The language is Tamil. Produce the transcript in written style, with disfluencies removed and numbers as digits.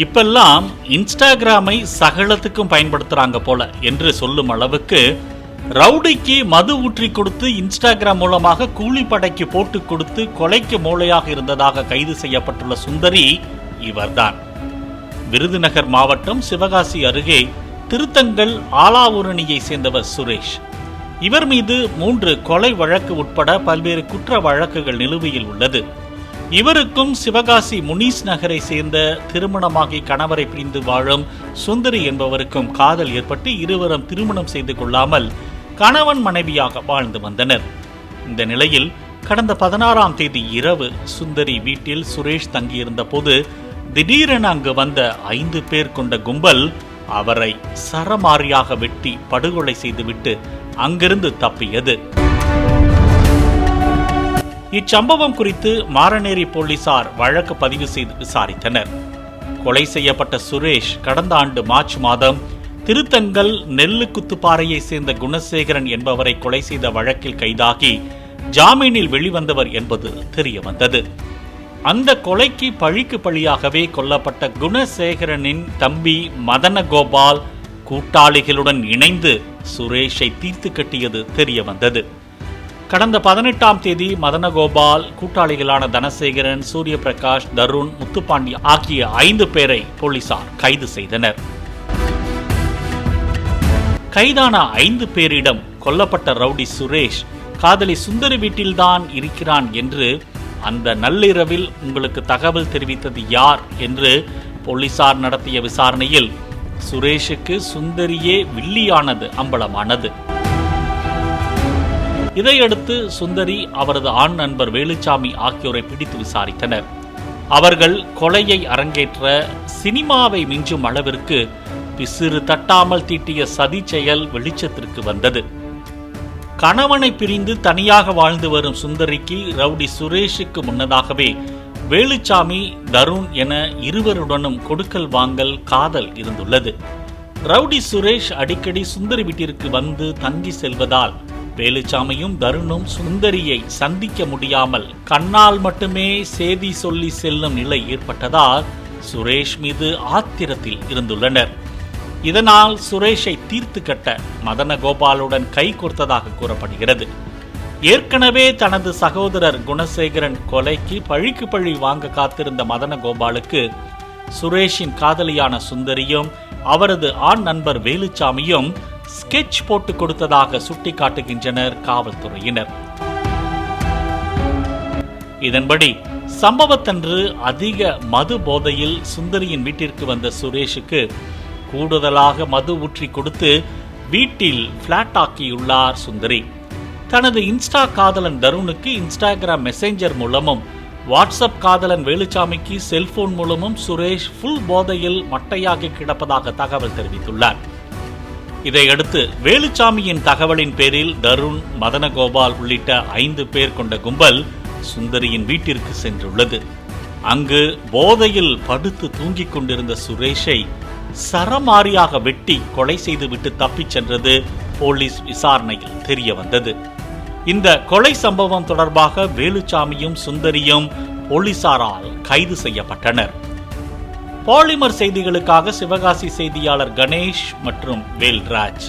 இப்பெல்லாம் இன்ஸ்டாகிராமை சகலத்துக்கும் பயன்படுத்துறாங்க போல என்று சொல்லும் அளவுக்கு ரவுடிக்கு மது ஊற்றி கொடுத்து இன்ஸ்டாகிராம் மூலமாக கூலிப்படைக்கு போட்டு கொடுத்து கொலைக்கு மூளையாக இருந்ததாக கைது செய்யப்பட்டுள்ள சுந்தரி இவர்தான். விருதுநகர் மாவட்டம் சிவகாசி அருகே திருத்தங்கல் ஆலாவூரணியை சேர்ந்தவர் சுரேஷ். இவர் மீது 3 கொலை வழக்கு உட்பட பல்வேறு குற்ற வழக்குகள் நிலுவையில் உள்ளது. இவருக்கும் சிவகாசி முனீஸ் நகரை சேர்ந்த திருமணமாகி கணவரை பிரிந்து வாழும் சுந்தரி என்பவருக்கும் காதல் ஏற்பட்டு இருவரும் திருமணம் செய்து கொள்ளாமல் கணவன் மனைவியாக வாழ்ந்து வந்தனர். இந்த நிலையில் கடந்த 16ஆம் தேதி இரவு சுந்தரி வீட்டில் சுரேஷ் தங்கியிருந்த போது திடீரென அங்கு வந்த 5 பேர் கொண்ட கும்பல் அவரை சரமாரியாக வெட்டி படுகொலை செய்துவிட்டு அங்கிருந்து தப்பியது. இச்சம்பவம் குறித்து மாரநேரி போலீசார் வழக்கு பதிவு செய்து விசாரித்தனர். கொலை செய்யப்பட்ட சுரேஷ் கடந்த ஆண்டு மார்ச் மாதம் திருத்தங்கல் நெல்லுக்குத்துப்பாறையை சேர்ந்த குணசேகரன் என்பவரை கொலை செய்த வழக்கில் கைதாகி ஜாமீனில் வெளிவந்தவர் என்பது தெரிய வந்தது. அந்த கொலைக்கு பழிக்கு பழியாகவே கொல்லப்பட்ட குணசேகரனின் தம்பி மதனகோபால் கூட்டாளிகளுடன் இணைந்து சுரேஷை தீர்த்து கட்டியது தெரிய வந்தது. கடந்த 18ஆம் தேதி மதனகோபால் கூட்டாளிகளான தனசேகரன், சூரியபிரகாஷ், தருண், முத்துப்பாண்டி ஆகிய 5 பேரை போலீசார் கைது செய்தனர். கைதான 5 பேரிடம் கொல்லப்பட்ட ரவுடி சுரேஷ் காதலி சுந்தரி வீட்டில்தான் இருக்கிறான் என்று அந்த நள்ளிரவில் உங்களுக்கு தகவல் தெரிவித்தது யார் என்று போலீசார் நடத்திய விசாரணையில் சுரேஷுக்கு சுந்தரியே வில்லியானது அம்பலமானது. இதையடுத்து சுந்தரி, அவரது ஆண் நண்பர் வேலுச்சாமி ஆகியோரை பிடித்து விசாரித்தனர். அவர்கள் கொலையை அரங்கேற்ற சினிமாவை மிஞ்சும் அளவிற்கு பிசிறு தட்டாமல் தீட்டிய சதி செயல் வெளிச்சத்திற்கு வந்தது. கணவனை பிரிந்து தனியாக வாழ்ந்து வரும் சுந்தரிக்கு ரவுடி சுரேஷுக்கு முன்னதாகவே வேலுச்சாமி, தருண் என இருவருடனும் கொடுக்கல் வாங்கல் காதல் இருந்துள்ளது. ரவுடி சுரேஷ் அடிக்கடி சுந்தரி வீட்டிற்கு வந்து தங்கி செல்வதால் வேலுச்சாமியும் தருணும் சுந்தரியை சந்திக்க முடியாமல் கண்ணால் மட்டுமே செய்தி சொல்லி செல்லும் நிலை ஏற்பட்டதால் சுரேஷ் மீது ஆத்திரத்தில் இருந்துள்ளனர். இதனால் சுரேஷை தீர்த்து கட்ட மதனகோபாலுடன் கை கோர்த்ததாக கூறப்படுகிறது. ஏற்கனவே தனது சகோதரர் குணசேகரன் கொலைக்கு பழிக்கு பழி வாங்க காத்திருந்த மதனகோபாலுக்கு சுரேஷின் காதலியான சுந்தரியும் அவரது ஆண் நண்பர் வேலுச்சாமியும் ஸ்கெட்ச் போட்டு கொடுத்ததாக சுட்டிக்காட்டுகின்றனர் காவல்துறையினர். இதன்படி சம்பவத்தன்று அதிக மது போதையில் சுந்தரியின் வீட்டிற்கு வந்த சுரேஷுக்கு கூடுதலாக மது ஊற்றி கொடுத்து வீட்டில் பிளாட் ஆக்கியுள்ளார் சுந்தரி. தனது இன்ஸ்டா காதலன் தருணுக்கு இன்ஸ்டாகிராம் மெசேஞ்சர் மூலமும், வாட்ஸ்அப் காதலன் வேலுச்சாமிக்கு செல்போன் மூலமும் சுரேஷ் ஃபுல் போதையில் மட்டையாகி கிடப்பதாக தகவல் தெரிவித்துள்ளார். இதையடுத்து வேலுச்சாமியின் தகவலின் பேரில் தருண், மதனகோபால் உள்ளிட்ட 5 பேர் கொண்ட கும்பல் சுந்தரியின் வீட்டிற்கு சென்றுள்ளது. அங்கு போதையில் படுத்து தூங்கிக் கொண்டிருந்த சுரேஷை சரமாரியாக வெட்டி கொலை செய்துவிட்டு தப்பிச் சென்றது போலீஸ் விசாரணையில் தெரிய வந்தது. இந்த கொலை சம்பவம் தொடர்பாக வேலுச்சாமியும் சுந்தரியும் போலீசாரால் கைது செய்யப்பட்டனர். பாலிமர் செய்திகளுக்காக சிவகாசி செய்தியாளர் கணேஷ் மற்றும் வேல்ராஜ்.